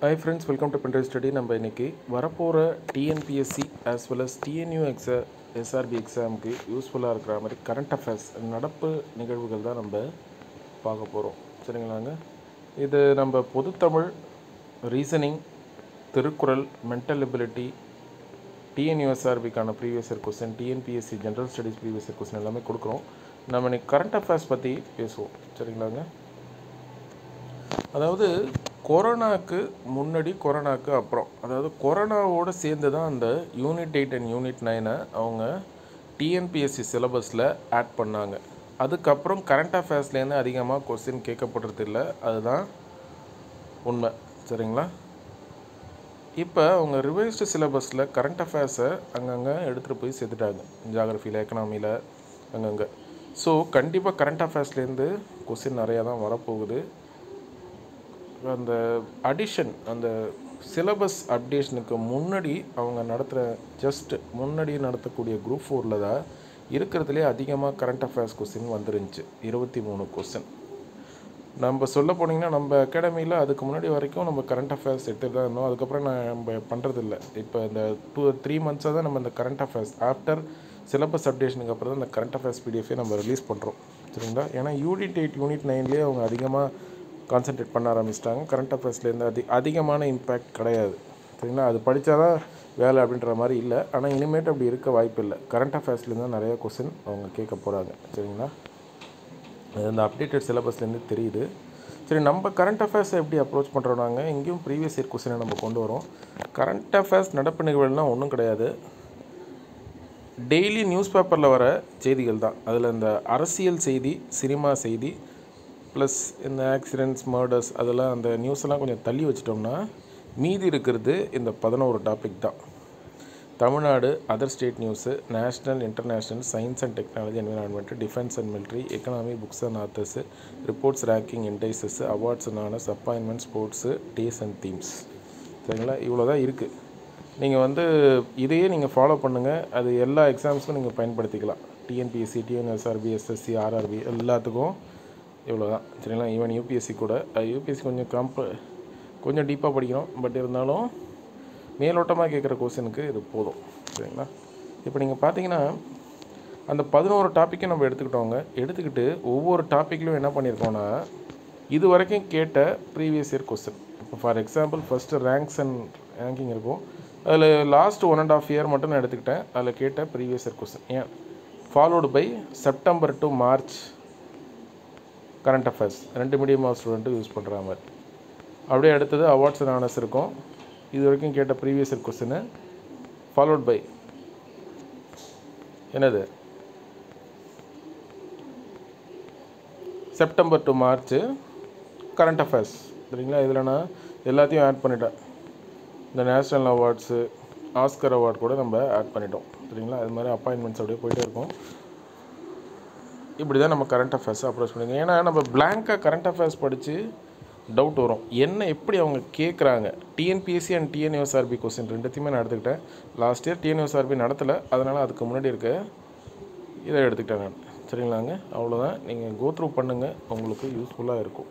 Hi friends, welcome to Pendrive Study. நம்ம இன்னைக்கு வரப்போகிற TNPSC as well as TNU SRP எக்ஸாமுக்கு யூஸ்ஃபுல்லாக இருக்கிற மாதிரி கரண்ட் அஃபேர்ஸ் நடப்பு நிகழ்வுகள் தான் நம்ம பார்க்க போகிறோம். சரிங்களாங்க. இது நம்ம பொதுத்தமிழ், ரீசனிங், திருக்குறள், மென்டல் எபிலிட்டி, டிஎன்யூ எஸ்ஆர்பிக்கான previous year question, TNPSC general studies previous year question எல்லாமே கொடுக்குறோம். நம்ம இன்னைக்கு கரண்ட் அஃபேர்ஸ் பற்றி பேசுவோம். சரிங்களாங்க. அதாவது கொரோனாவுக்கு முன்னாடி, கொரோனாவுக்கு அப்புறம், அதாவது கொரோனாவோடு சேர்ந்து தான் அந்த யூனிட் 8 அண்ட் யூனிட் 9 அவங்க டிஎன்பிஎஸ்சி சிலபஸில் ஆட் பண்ணாங்க. அதுக்கப்புறம் கரண்ட் அஃபேர்ஸ்லேருந்து அதிகமாக கொஸ்டின் கேட்கப்படுறது இல்லை, அதுதான் உண்மை. சரிங்களா. இப்போ அவங்க ரிவைஸ்டு சிலபஸில் கரண்ட் அஃபேர்ஸை அங்கங்கே எடுத்துகிட்டு போய் சேர்த்துட்டாங்க, ஜியாகிரஃபியில், எக்கனாமியில், அங்கங்கே. ஸோ கண்டிப்பாக கரண்ட் அஃபேர்ஸ்லேருந்து கொஸ்டின் நிறையா தான் வரப்போகுது. அந்த அடிஷன், அந்த சிலபஸ் அப்டேஷனுக்கு முன்னாடி அவங்க முன்னாடி நடத்தக்கூடிய குரூப் 4 தான் இருக்கிறதுலே அதிகமாக கரண்ட் அஃபேர்ஸ் கொஸ்டின் வந்துருந்துச்சு, 23 கொஸ்டின். நம்ம சொல்ல போனீங்கன்னா நம்ம அகாடமியில் அதுக்கு முன்னாடி வரைக்கும் நம்ம கரண்ட் அஃபேர்ஸ் எடுத்துகிட்டு தான் இருந்தோம். அதுக்கப்புறம் நம்ம பண்ணுறதில்ல. இப்போ இந்த 2-3 மந்த்ஸாக தான் நம்ம இந்த கரண்ட் அஃபேர்ஸ் ஆஃப்டர் சிலபஸ் அப்டேஷனுக்கு அப்புறம் தான் இந்த கரண்ட் அஃபேர்ஸ் பிடிஎஃபே நம்ம ரிலீஸ் பண்ணுறோம். சரிங்களா. ஏன்னா யூனிட் 8 யூனிட் 9லேயே அவங்க அதிகமாக கான்சன்ட்ரேட் பண்ண ஆரம்பிச்சிட்டாங்க. கரண்ட் அஃபேர்ஸ்லேருந்து அதிகமான இம்பேக்ட் கிடையாது. சரிங்களா. அது படித்தா தான் வேலை அப்படின்ற மாதிரி இல்லை. ஆனால் இனிமேட்டு அப்படி இருக்க வாய்ப்பு இல்லை. கரண்ட் அஃபேர்ஸ்லேருந்து தான் நிறையா கொஸ்டின் அவங்க கேட்க போகிறாங்க. சரிங்களா. அது அந்த அப்டேட்டட் சிலபஸ்லேருந்து தெரியுது. சரி, நம்ம கரண்ட் அஃபேர்ஸை எப்படி அப்ரோச் பண்ணுறோம்? நாங்கள் இங்கேயும் ப்ரீவியஸ் இயர் கொஸ்டினை நம்ம கொண்டு வரோம். கரண்ட் அஃபேர்ஸ் நடப்பு நிகழ்வுகள்னால் ஒன்றும் கிடையாது, டெய்லி நியூஸ் பேப்பரில் வர செய்திகள் தான். அதில் இந்த அரசியல் செய்தி, சினிமா செய்தி, ப்ளஸ் இந்த ஆக்சிடென்ட்ஸ், மர்டர்ஸ், அதெல்லாம் அந்த நியூஸெல்லாம் கொஞ்சம் தள்ளி வச்சிட்டோம்னா மீதி இருக்கிறது இந்த 11 டாபிக் தான். Tamil Nadu, other state news, national, international, science and technology, environment, defence and military, economy, books and authors, reports, ranking, indices, awards and honours, appointment, sports, days and themes. சரிங்களா. இவ்வளோ தான் இருக்குது. நீங்கள் இதையே நீங்கள் ஃபாலோ பண்ணுங்கள். அது எல்லா எக்ஸாம்ஸுக்கும் நீங்கள் பயன்படுத்திக்கலாம். டிஎன்பிஎஸ்சி, டிஎன்எஸ்ஆர்பி, எஸ்எஸ்சி, ஆர்ஆர்பி எல்லாத்துக்கும் இவ்வளோ தான். சரிங்களா. ஈவன் யூபிஎஸ்சி கூட, யூபிஎஸ்சி கொஞ்சம் டீப்பாக படிக்கணும். பட் இருந்தாலும் மேலோட்டமாக கேட்குற கொஸ்டினுக்கு இது போதும். சரிங்களா. இப்போ நீங்கள் பார்த்தீங்கன்னா அந்த 11 டாப்பிக்கை நம்ம எடுத்துக்கிட்டு ஒவ்வொரு டாப்பிக்லையும் என்ன பண்ணியிருக்கோன்னா இது வரைக்கும் கேட்ட ப்ரீவியஸ் இயர் கொஸ்டின். இப்போ ஃபார் எக்ஸாம்பிள் ஃபஸ்ட்டு ரேங்கிங் இருக்கும். அதில் லாஸ்ட் 1.5 இயர் மட்டும் நான் எடுத்துக்கிட்டேன். அதில் கேட்ட ப்ரீவியஸ் இயர் கொஸ்டின். ஏன் followed by September to March current affairs, 2 medium of student use பண்ணுற மாதிரி. அப்படியே அடுத்தது அவார்ட்ஸ் அண்ட் ஆனர்ஸ் இருக்கும். இது வரைக்கும் கேட்ட previous year question followed by என்னது September to March current affairs. சரிங்களா. இதில் நான் எல்லாத்தையும் ஆட் பண்ணிட்டேன். இந்த நேஷ்னல் அவார்ட்ஸு, ஆஸ்கர் அவார்ட் கூட நம்ம ஆட் பண்ணிட்டோம். சரிங்களா. அது மாதிரி அப்பாயின்மெண்ட்ஸ் அப்படியே போயிட்டே இருக்கும். இப்படி தான் நம்ம கரண்ட் அஃபேர்ஸை அப்ரோச் பண்ணுங்க. ஏன்னா நம்ம பிளாங்காக கரண்ட் அஃபேர்ஸ் படித்து டவுட் வரும், எப்படி அவங்க கேட்குறாங்க. டிஎன்பிஎஸ்சி அண்ட் டிஎன்யூஎஸ்ஆர்பி கொஸ்டின் ரெண்டுத்தையுமே நான் எடுத்துக்கிட்டேன். லாஸ்ட் இயர் டிஎன்யூஎஸ்ஆர்பி நடத்தலை, அதனால் அதுக்கு முன்னாடி இருக்க இதை எடுத்துக்கிட்டேன் நான். சரிங்களாங்க. அவ்வளோதான். நீங்கள் கோ த்ரூ பண்ணுங்கள், உங்களுக்கு யூஸ்ஃபுல்லாக இருக்கும்.